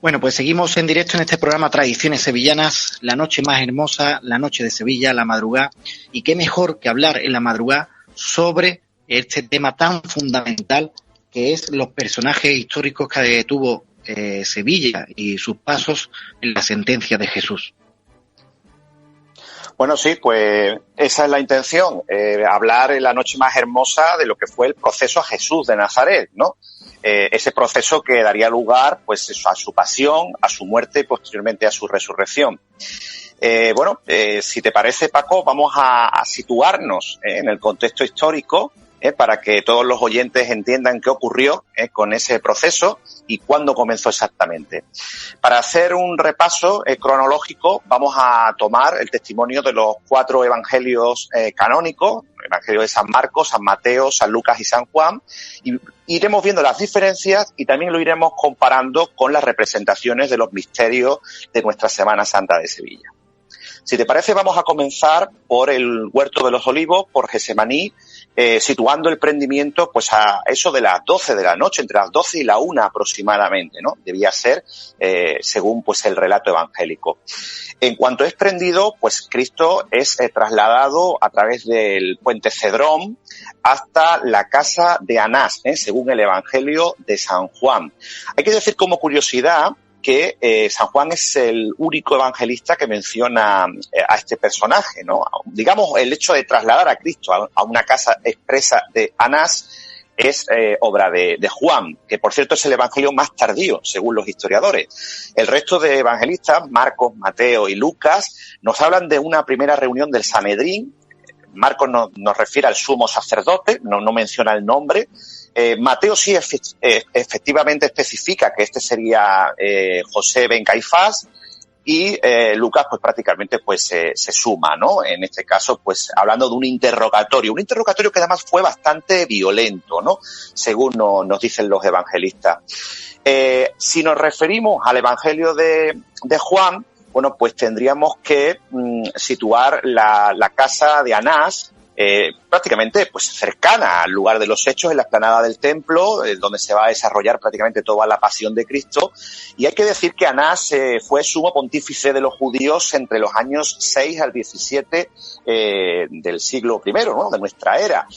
Bueno, pues seguimos en directo en este programa Tradiciones Sevillanas, la noche más hermosa, la noche de Sevilla, la madrugada. Y qué mejor que hablar en la madrugada sobre este tema tan fundamental que es los personajes históricos que tuvo Sevilla y sus pasos en la sentencia de Jesús. Bueno, sí, pues esa es la intención, hablar en la noche más hermosa de lo que fue el proceso a Jesús de Nazaret, ¿no? Ese proceso que daría lugar pues eso, a su pasión, a su muerte y posteriormente a su resurrección. Si te parece, Paco, vamos a situarnos en el contexto histórico para que todos los oyentes entiendan qué ocurrió con ese proceso y cuándo comenzó exactamente. Para hacer un repaso cronológico, vamos a tomar el testimonio de los 4 evangelios canónicos, el evangelio de San Marcos, San Mateo, San Lucas y San Juan, y iremos viendo las diferencias y también lo iremos comparando con las representaciones de los misterios de nuestra Semana Santa de Sevilla. Si te parece, vamos a comenzar por el Huerto de los Olivos, por Getsemaní, situando el prendimiento pues a eso de las 12 de la noche, entre las 12 y la 1 aproximadamente, ¿no? Debía ser según pues el relato evangélico. En cuanto es prendido, pues Cristo es trasladado a través del puente Cedrón hasta la casa de Anás, según el Evangelio de San Juan. Hay que decir como curiosidad que San Juan es el único evangelista que menciona a este personaje, ¿no? Digamos, el hecho de trasladar a Cristo a una casa expresa de Anás es obra de Juan, que por cierto es el evangelio más tardío, según los historiadores. El resto de evangelistas, Marcos, Mateo y Lucas, nos hablan de una primera reunión del Sanedrín. Marcos nos refiere al sumo sacerdote, no menciona el nombre. Mateo sí efectivamente especifica que este sería José ben Caifás y Lucas pues prácticamente pues se suma, ¿no? En este caso pues hablando de un interrogatorio que además fue bastante violento, ¿no? Según nos dicen los evangelistas. Si nos referimos al evangelio de Juan, bueno, pues tendríamos que situar la casa de Anás, prácticamente pues cercana al lugar de los hechos, en la explanada del templo, donde se va a desarrollar prácticamente toda la pasión de Cristo. Y hay que decir que Anás fue sumo pontífice de los judíos entre los años 6 al 17 del siglo I, ¿no? De nuestra era.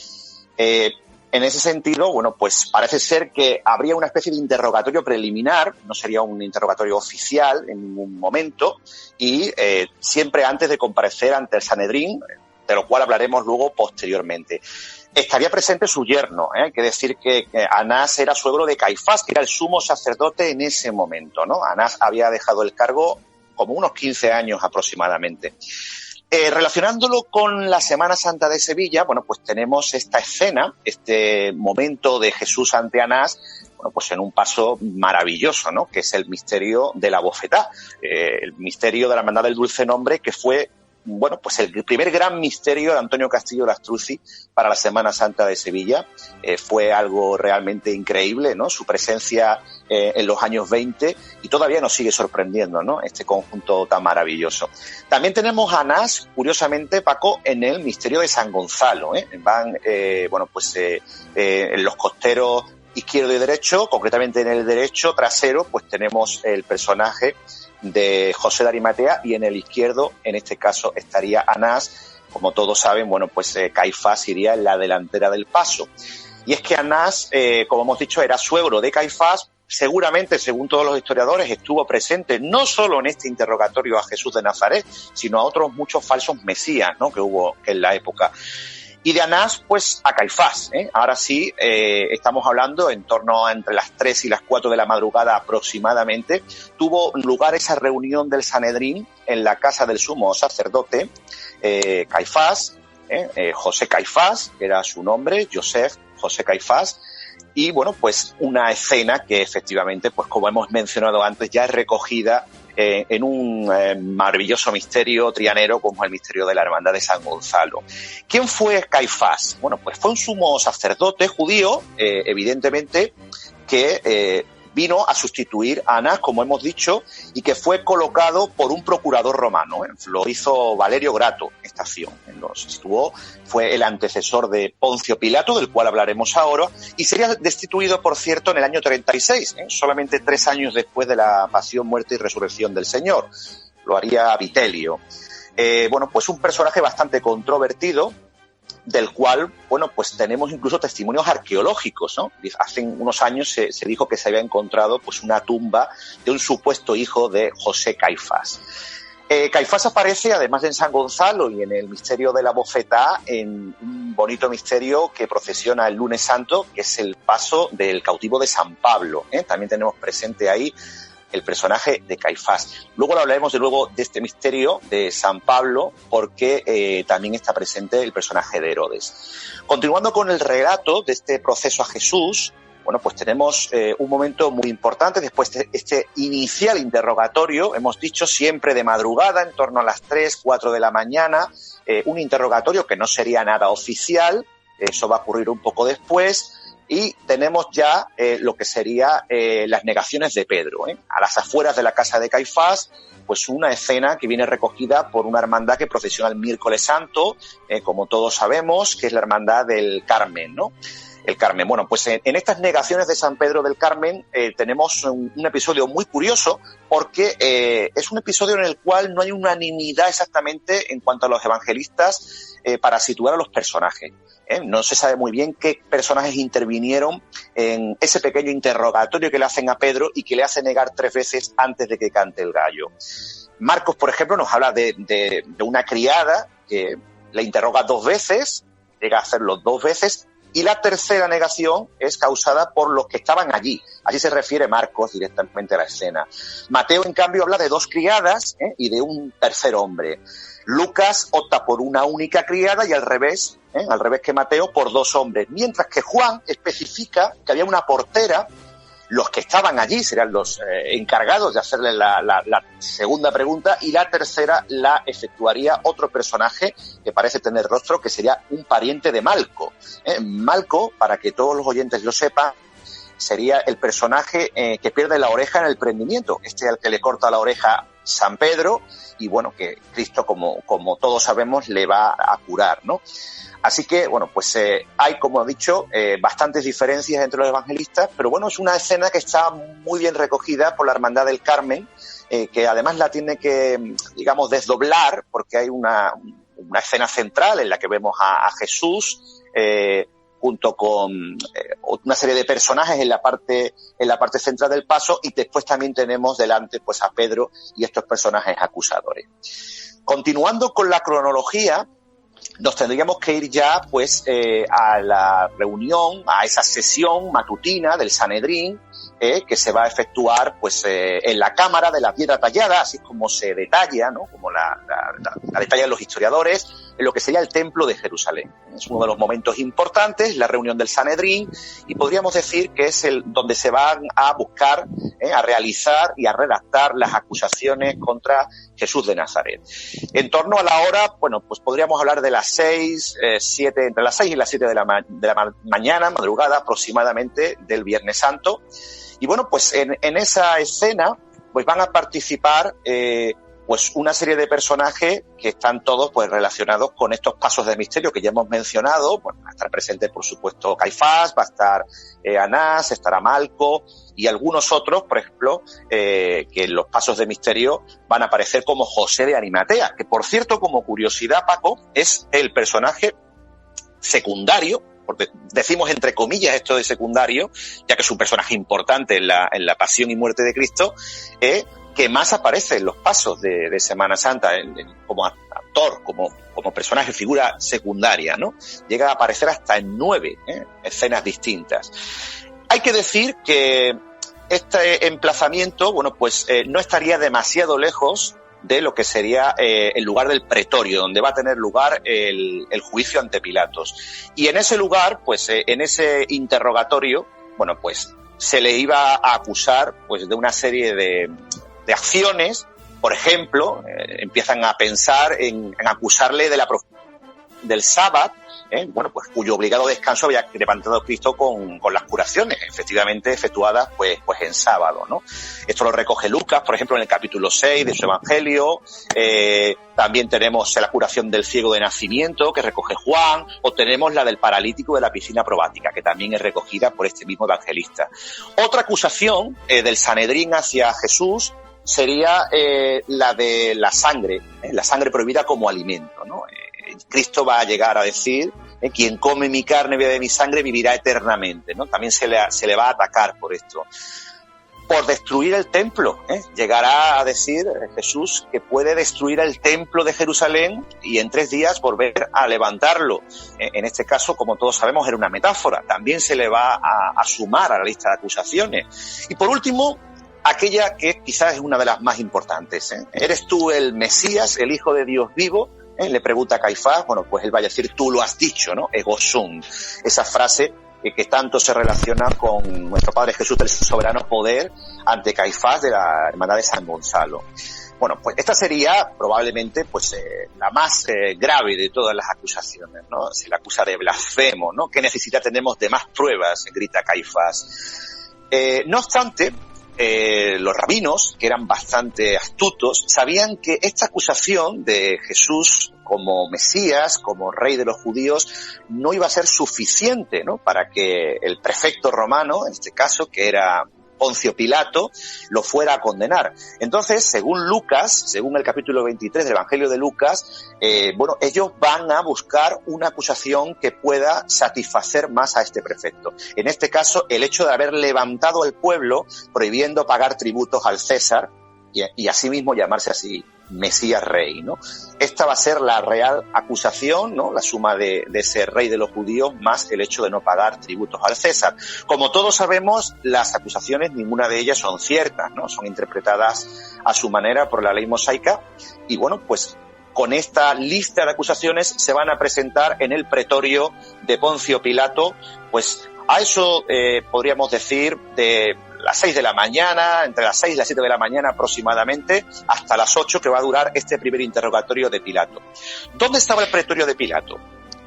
En ese sentido, bueno, pues parece ser que habría una especie de interrogatorio preliminar, no sería un interrogatorio oficial en ningún momento, y siempre antes de comparecer ante el Sanedrín, de lo cual hablaremos luego posteriormente. Estaría presente su yerno, hay que decir que Anás era suegro de Caifás, que era el sumo sacerdote en ese momento, ¿no? Anás había dejado el cargo como unos 15 años aproximadamente. Relacionándolo con la Semana Santa de Sevilla, bueno, pues tenemos esta escena, este momento de Jesús ante Anás, bueno, pues en un paso maravilloso, ¿no? Que es el misterio de la bofetá, el misterio de la Hermandad del Dulce Nombre, que fue, bueno, pues el primer gran misterio de Antonio Castillo Lastruzzi para la Semana Santa de Sevilla. Fue algo realmente increíble, ¿no? Su presencia en los años 20 y todavía nos sigue sorprendiendo, ¿no? Este conjunto tan maravilloso. También tenemos a Anás, curiosamente, Paco, en el misterio de San Gonzalo, Van, en los costeros izquierdo y derecho, concretamente en el derecho trasero, pues tenemos el personaje de José de Arimatea y en el izquierdo, en este caso, estaría Anás. Como todos saben, bueno, pues Caifás iría en la delantera del paso. Y es que Anás, como hemos dicho, era suegro de Caifás. Seguramente, según todos los historiadores, estuvo presente no solo en este interrogatorio a Jesús de Nazaret, sino a otros muchos falsos mesías, ¿no? que hubo en la época. Y de Anás, pues, a Caifás, Ahora sí, estamos hablando en torno a entre las 3 y las 4 de la madrugada aproximadamente. Tuvo lugar esa reunión del Sanedrín en la casa del sumo sacerdote, Caifás, José Caifás, que era su nombre, Joseph José Caifás. Y, bueno, pues una escena que efectivamente, pues como hemos mencionado antes, ya es recogida en un maravilloso misterio trianero como el misterio de la Hermandad de San Gonzalo. ¿Quién fue Caifás? Bueno, pues fue un sumo sacerdote judío, evidentemente, que vino a sustituir a Anás, como hemos dicho, y que fue colocado por un procurador romano. Lo hizo Valerio Grato, esta acción. Fue el antecesor de Poncio Pilato, del cual hablaremos ahora, y sería destituido, por cierto, en el año 36, solamente 3 años después de la pasión, muerte y resurrección del Señor. Lo haría Vitelio. Pues un personaje bastante controvertido, del cual, pues tenemos incluso testimonios arqueológicos, ¿no? Hace unos años se dijo que se había encontrado, pues, una tumba de un supuesto hijo de José Caifás. Caifás aparece, además de en San Gonzalo y en el misterio de la bofetá, en un bonito misterio que procesiona el lunes santo, que es el paso del cautivo de San Pablo. También tenemos presente ahí el personaje de Caifás. Luego hablaremos de este misterio de San Pablo, porque también está presente el personaje de Herodes. Continuando con el relato de este proceso a Jesús, pues tenemos un momento muy importante después de este inicial interrogatorio, hemos dicho siempre de madrugada, en torno a las 3, 4 de la mañana, un interrogatorio que no sería nada oficial, eso va a ocurrir un poco después. Y tenemos ya lo que sería las negaciones de Pedro. A las afueras de la casa de Caifás, pues una escena que viene recogida por una hermandad que procesiona el miércoles santo, como todos sabemos, que es la hermandad del Carmen, ¿no? El Carmen. Pues en estas negaciones de San Pedro del Carmen tenemos un episodio muy curioso, porque es un episodio en el cual no hay unanimidad exactamente en cuanto a los evangelistas para situar a los personajes. No se sabe muy bien qué personajes intervinieron en ese pequeño interrogatorio que le hacen a Pedro y que le hace negar 3 veces antes de que cante el gallo. Marcos, por ejemplo, nos habla de una criada que le interroga 2 veces, llega a hacerlo 2 veces, y la tercera negación es causada por los que estaban allí. Así se refiere Marcos directamente a la escena. Mateo, en cambio, habla de 2 criadas y de un tercer hombre. Lucas opta por una única criada y al revés que Mateo, por 2 hombres. Mientras que Juan especifica que había una portera, los que estaban allí serían los encargados de hacerle la segunda pregunta, y la tercera la efectuaría otro personaje que parece tener rostro, que sería un pariente de Malco. Malco, para que todos los oyentes lo sepan, sería el personaje que pierde la oreja en el prendimiento. Este es el que le corta la oreja San Pedro, y que Cristo, como todos sabemos, le va a curar, ¿no? Así que, pues hay, como he dicho, bastantes diferencias entre los evangelistas, pero es una escena que está muy bien recogida por la Hermandad del Carmen, que además la tiene que, digamos, desdoblar, porque hay una escena central en la que vemos a Jesús, junto con una serie de personajes en la parte central del paso, y después también tenemos delante, pues, a Pedro y estos personajes acusadores. Continuando con la cronología, nos tendríamos que ir ya, pues, a la reunión, a esa sesión matutina del Sanedrín, que se va a efectuar, pues, en la Cámara de la Piedra Tallada, así como se detalla, ¿no? Como la detallan los historiadores, en lo que sería el Templo de Jerusalén. Es uno de los momentos importantes, la reunión del Sanedrín, y podríamos decir que es donde se van a buscar, a realizar y a redactar las acusaciones contra Jesús de Nazaret. En torno a la hora, pues podríamos hablar de las 6, 7, entre las 6 y las 7 de la mañana, madrugada aproximadamente del Viernes Santo. Y pues en esa escena, pues van a participar pues una serie de personajes que están todos, pues, relacionados con estos pasos de misterio que ya hemos mencionado. Va a estar presente, por supuesto, Caifás, va a estar Anás, estará Malco y algunos otros, por ejemplo, que en los pasos de misterio van a aparecer como José de Arimatea, que, por cierto, como curiosidad, Paco, es el personaje secundario, porque decimos entre comillas esto de secundario, ya que es un personaje importante en la pasión y muerte de Cristo, que más aparece en los pasos de Semana Santa, como actor, como personaje, figura secundaria, ¿no? Llega a aparecer hasta en 9 escenas distintas. Hay que decir que este emplazamiento, no estaría demasiado lejos de lo que sería el lugar del pretorio, donde va a tener lugar el juicio ante Pilatos. Y en ese lugar, pues en ese interrogatorio, se le iba a acusar, pues, de una serie de acciones. Por ejemplo, empiezan a pensar en acusarle de la del sábado, bueno, pues cuyo obligado descanso había levantado Cristo con las curaciones, efectivamente efectuadas pues en sábado, ¿no? Esto lo recoge Lucas, por ejemplo, en el capítulo 6 de su Evangelio. También tenemos la curación del ciego de nacimiento, que recoge Juan, o tenemos la del paralítico de la piscina probática, que también es recogida por este mismo evangelista. Otra acusación del Sanedrín hacia Jesús sería la de la sangre prohibida como alimento, ¿no? Cristo va a llegar a decir, quien come mi carne y bebe mi sangre vivirá eternamente, ¿no? También se le va a atacar por esto. Por destruir el templo, llegará a decir Jesús que puede destruir el templo de Jerusalén y en 3 días volver a levantarlo. En este caso, como todos sabemos, era una metáfora. También se le va a sumar a la lista de acusaciones. Y por último, aquella que quizás es una de las más importantes. ¿Eres tú el Mesías, el Hijo de Dios vivo? Le pregunta a Caifás. Bueno, pues él va a decir, tú lo has dicho, ¿no? Ego sum. Esa frase que tanto se relaciona con nuestro Padre Jesús del soberano poder ante Caifás de la Hermandad de San Gonzalo. Bueno, pues esta sería probablemente pues la más grave de todas las acusaciones, ¿no? Se le acusa de blasfemo, ¿no? ¿Qué necesidad tenemos de más pruebas?, grita Caifás. No obstante, los rabinos, que eran bastante astutos, sabían que esta acusación de Jesús como Mesías, como rey de los judíos, no iba a ser suficiente, ¿no?, para que el prefecto romano, en este caso, que era Poncio Pilato, lo fuera a condenar. Entonces, según Lucas, según el capítulo 23 del Evangelio de Lucas, bueno, ellos van a buscar una acusación que pueda satisfacer más a este prefecto. En este caso, el hecho de haber levantado al pueblo prohibiendo pagar tributos al César y asimismo llamarse así Mesías Rey, ¿no? Esta va a ser la real acusación, ¿no?, la suma de ser rey de los judíos más el hecho de no pagar tributos al César. Como todos sabemos, las acusaciones, ninguna de ellas son ciertas, ¿no? Son interpretadas a su manera por la ley mosaica y, bueno, pues con esta lista de acusaciones se van a presentar en el pretorio de Poncio Pilato, pues a eso podríamos decir de las 6 de la mañana, entre las 6 y las 7 de la mañana aproximadamente, hasta las 8 que va a durar este primer interrogatorio de Pilato. ¿Dónde estaba el pretorio de Pilato?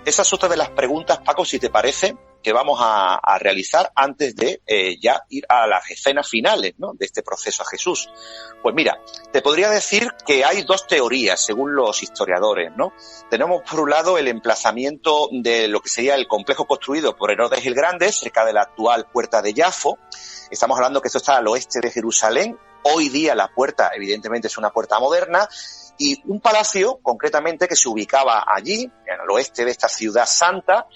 Esa es otra de las preguntas, Paco, si te parece, que vamos a realizar antes de ya ir a las escenas finales, ¿no?, de este proceso a Jesús. Pues mira, te podría decir que hay 2 teorías, según los historiadores, ¿no? Tenemos por un lado el emplazamiento de lo que sería el complejo construido por Herodes el Grande, cerca de la actual puerta de Jafo. Estamos hablando que esto está al oeste de Jerusalén. Hoy día la puerta, evidentemente, es una puerta moderna. Y un palacio, concretamente, que se ubicaba allí, en el oeste de esta ciudad santa,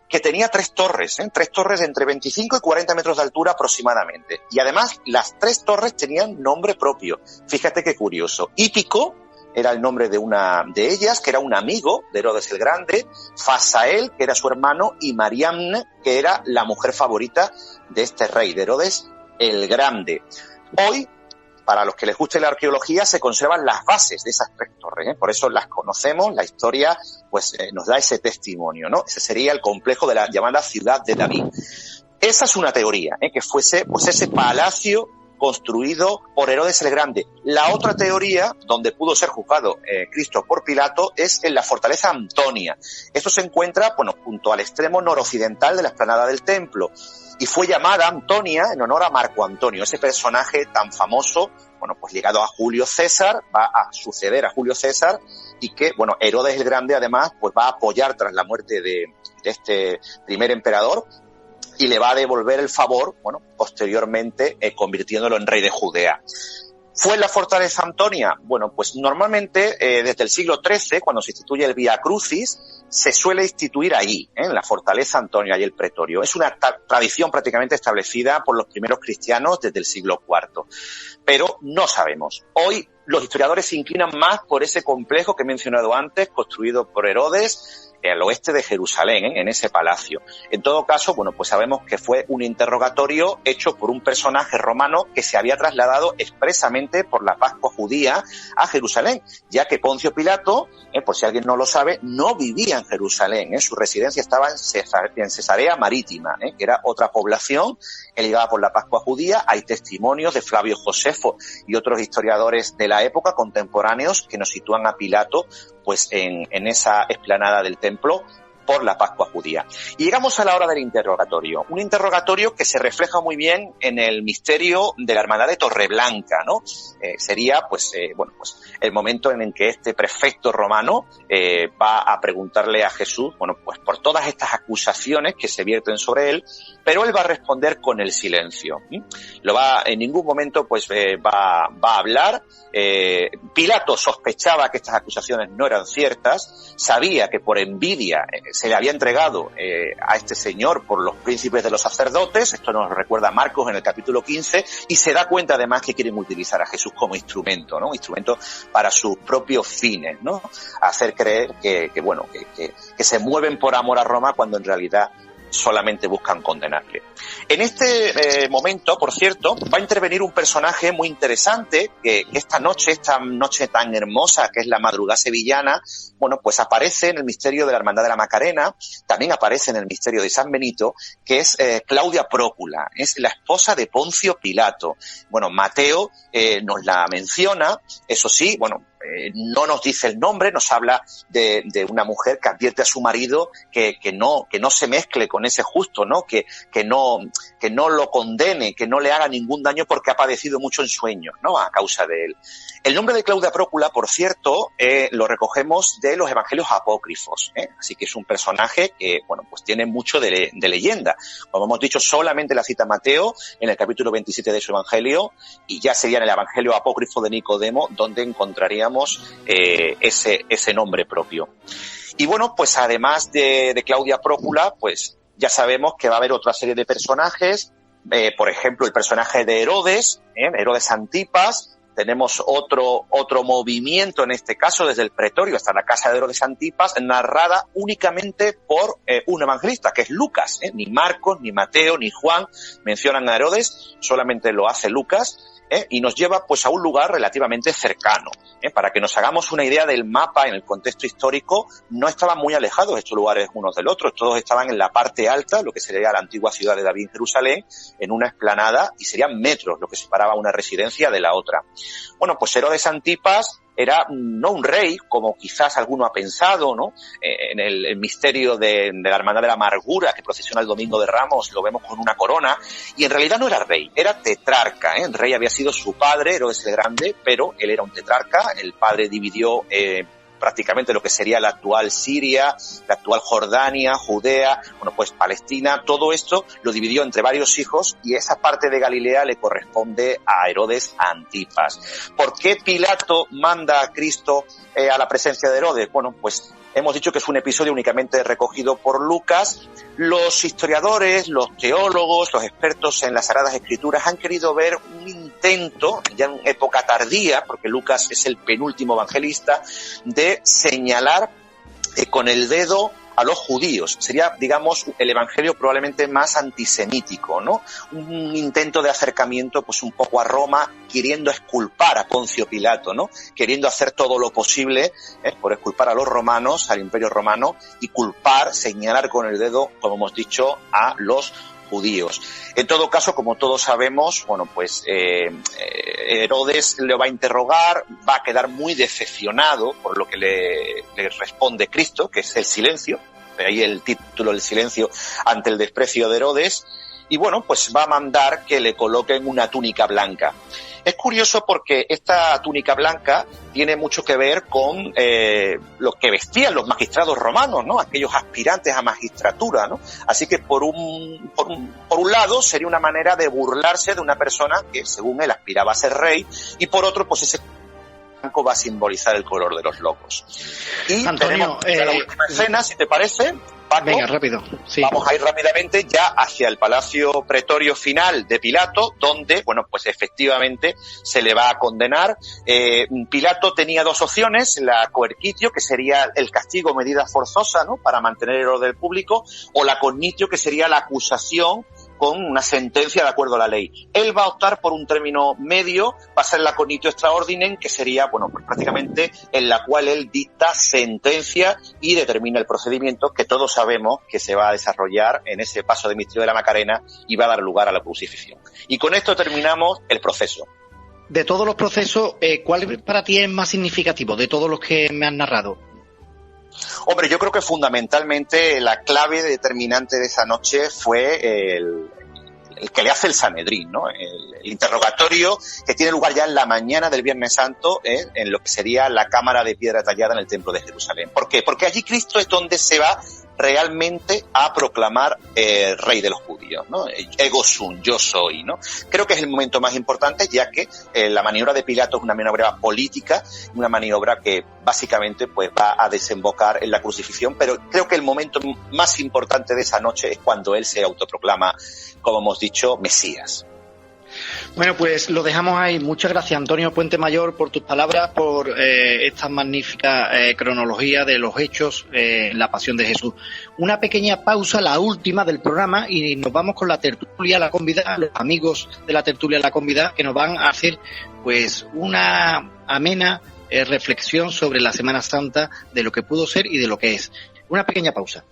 que tenía 3 torres, 3 torres de entre 25 y 40 metros de altura aproximadamente. Y además, las 3 torres tenían nombre propio. Fíjate qué curioso. Hípico era el nombre de una de ellas, que era un amigo de Herodes el Grande, Fasael, que era su hermano, y Mariamne, que era la mujer favorita de este rey, de Herodes el Grande. Hoy, para los que les guste la arqueología, se conservan las bases de esas 3 torres, por eso las conocemos, la historia pues nos da ese testimonio, ¿no? Ese sería el complejo de la llamada ciudad de David. Esa es una teoría, que fuese pues ese palacio construido por Herodes el Grande. La otra teoría, donde pudo ser juzgado Cristo por Pilato, es en la fortaleza Antonia. Esto se encuentra, bueno, junto al extremo noroccidental de la explanada del templo. Y fue llamada Antonia en honor a Marco Antonio, ese personaje tan famoso, bueno, pues ligado a Julio César, va a suceder a Julio César, y que, bueno, Herodes el Grande además, pues va a apoyar tras la muerte de este primer emperador, y le va a devolver el favor, bueno, posteriormente convirtiéndolo en rey de Judea. ¿Fue la fortaleza Antonia? Bueno, pues normalmente desde el siglo XIII, cuando se instituye el Vía Crucis, se suele instituir ahí, en la fortaleza Antonia y el pretorio. Es una tradición prácticamente establecida por los primeros cristianos desde el siglo IV. Pero no sabemos. Hoy los historiadores se inclinan más por ese complejo que he mencionado antes, construido por Herodes, al oeste de Jerusalén, en ese palacio. En todo caso, bueno, pues sabemos que fue un interrogatorio hecho por un personaje romano que se había trasladado expresamente por la Pascua judía a Jerusalén, ya que Poncio Pilato, por si alguien no lo sabe, no vivía en Jerusalén, su residencia estaba en Cesarea Marítima, que era otra población ligada por la Pascua judía. Hay testimonios de Flavio Josefo y otros historiadores de la época contemporáneos que nos sitúan a Pilato pues en esa explanada del templo templo por la Pascua judía. Y llegamos a la hora del interrogatorio. Un interrogatorio que se refleja muy bien en el misterio de la Hermandad de Torreblanca, ¿no? Sería, pues el momento en el que este prefecto romano va a preguntarle a Jesús, bueno, pues por todas estas acusaciones que se vierten sobre él, pero él va a responder con el silencio. En ningún momento, pues, va a hablar. Pilato sospechaba que estas acusaciones no eran ciertas, sabía que por envidia se le había entregado a este señor por los príncipes de los sacerdotes, esto nos recuerda a Marcos en el capítulo 15, y se da cuenta además que quieren utilizar a Jesús como instrumento, ¿no? Instrumento para sus propios fines, ¿no? Hacer creer que se mueven por amor a Roma cuando en realidad solamente buscan condenarle. En este momento, por cierto, va a intervenir un personaje muy interesante que esta noche tan hermosa que es la madrugada sevillana, bueno, pues aparece en el misterio de la Hermandad de la Macarena, también aparece en el misterio de San Benito, que es Claudia Prócula, es la esposa de Poncio Pilato. Bueno, Mateo nos la menciona, eso sí, bueno, no nos dice el nombre, nos habla de una mujer que advierte a su marido que no se mezcle con ese justo, ¿no? Que no lo condene, que no le haga ningún daño porque ha padecido mucho en sueños, ¿no? A causa de él. El nombre de Claudia Prócula, por cierto, lo recogemos de los evangelios apócrifos, así que es un personaje que, bueno, pues tiene mucho de leyenda. Como hemos dicho, solamente la cita Mateo en el capítulo 27 de su evangelio, y ya sería en el evangelio apócrifo de Nicodemo donde encontraríamos ese nombre propio. Y bueno, pues además de Claudia Prócula, pues ya sabemos que va a haber otra serie de personajes, por ejemplo el personaje de Herodes, Herodes Antipas. Tenemos otro movimiento, en este caso desde el pretorio hasta la casa de Herodes Antipas, narrada únicamente por un evangelista, que es Lucas. Ni Marcos, ni Mateo, ni Juan mencionan a Herodes, solamente lo hace Lucas. Y nos lleva pues a un lugar relativamente cercano. Para que nos hagamos una idea del mapa en el contexto histórico, no estaban muy alejados estos lugares unos del otro, todos estaban en la parte alta, lo que sería la antigua ciudad de David en Jerusalén, en una explanada, y serían metros lo que separaba una residencia de la otra. Bueno, pues Herodes Antipas era no un rey, como quizás alguno ha pensado, ¿no? En el misterio de la Hermandad de la Amargura, que procesiona el Domingo de Ramos, lo vemos con una corona, y en realidad no era rey, era tetrarca, El rey había sido su padre, Herodes el Grande, pero él era un tetrarca, el padre dividió prácticamente lo que sería la actual Siria, la actual Jordania, Judea, bueno, pues Palestina, todo esto lo dividió entre varios hijos, y esa parte de Galilea le corresponde a Herodes Antipas. ¿Por qué Pilato manda a Cristo a la presencia de Herodes? Bueno, pues hemos dicho que es un episodio únicamente recogido por Lucas. Los historiadores, los teólogos, los expertos en las Sagradas Escrituras han querido ver un intento, ya en época tardía, porque Lucas es el penúltimo evangelista, de señalar con el dedo a los judíos. Sería, digamos, el evangelio probablemente más antisemítico, ¿no? Un intento de acercamiento, pues un poco a Roma, queriendo exculpar a Poncio Pilato, ¿no? Queriendo hacer todo lo posible por exculpar a los romanos, al Imperio Romano, y señalar con el dedo, como hemos dicho, a los judíos. En todo caso, como todos sabemos, bueno, pues Herodes le va a interrogar, va a quedar muy decepcionado por lo que le responde Cristo, que es el silencio, de ahí el título, el silencio ante el desprecio de Herodes, y bueno, pues va a mandar que le coloquen una túnica blanca. Es curioso porque esta túnica blanca tiene mucho que ver con lo que vestían los magistrados romanos, ¿no? Aquellos aspirantes a magistratura, ¿no? Así que por un lado sería una manera de burlarse de una persona que según él aspiraba a ser rey, y por otro pues ese blanco va a simbolizar el color de los locos. Y Antonio, tenemos la última escena, si te parece, Paco. Venga, rápido. Sí. Vamos a ir rápidamente ya hacia el palacio pretorio final de Pilato, donde, bueno, pues efectivamente se le va a condenar. Pilato tenía dos opciones: la coercitio, que sería el castigo, medida forzosa, ¿no?, para mantener el orden público, o la cognitio, que sería la acusación con una sentencia de acuerdo a la ley. Él va a optar por un término medio, va a ser la cognitio extra ordinem, que sería, bueno, pues prácticamente en la cual él dicta sentencia y determina el procedimiento que todos sabemos que se va a desarrollar en ese paso de misterio de la Macarena y va a dar lugar a la crucifixión. Y con esto terminamos el proceso. De todos los procesos, ¿cuál para ti es más significativo de todos los que me has narrado? Hombre, yo creo que fundamentalmente la clave determinante de esa noche fue el que le hace el Sanedrín, ¿no? El interrogatorio que tiene lugar ya en la mañana del Viernes Santo, en lo que sería la cámara de piedra tallada en el Templo de Jerusalén. ¿Por qué? Porque allí Cristo es donde se va realmente a proclamar rey de los judíos, ¿no? Ego sum, yo soy, ¿no? Creo que es el momento más importante, ya que la maniobra de Pilato es una maniobra política, una maniobra que básicamente pues va a desembocar en la crucifixión, pero creo que el momento más importante de esa noche es cuando él se autoproclama, como hemos dicho, Mesías. Bueno, pues lo dejamos ahí. Muchas gracias, Antonio Puente Mayor, por tus palabras, por esta magnífica cronología de los hechos en la Pasión de Jesús. Una pequeña pausa, la última del programa, y nos vamos con la tertulia La Convidada, los amigos de la tertulia La Convidada, que nos van a hacer pues una amena reflexión sobre la Semana Santa, de lo que pudo ser y de lo que es. Una pequeña pausa.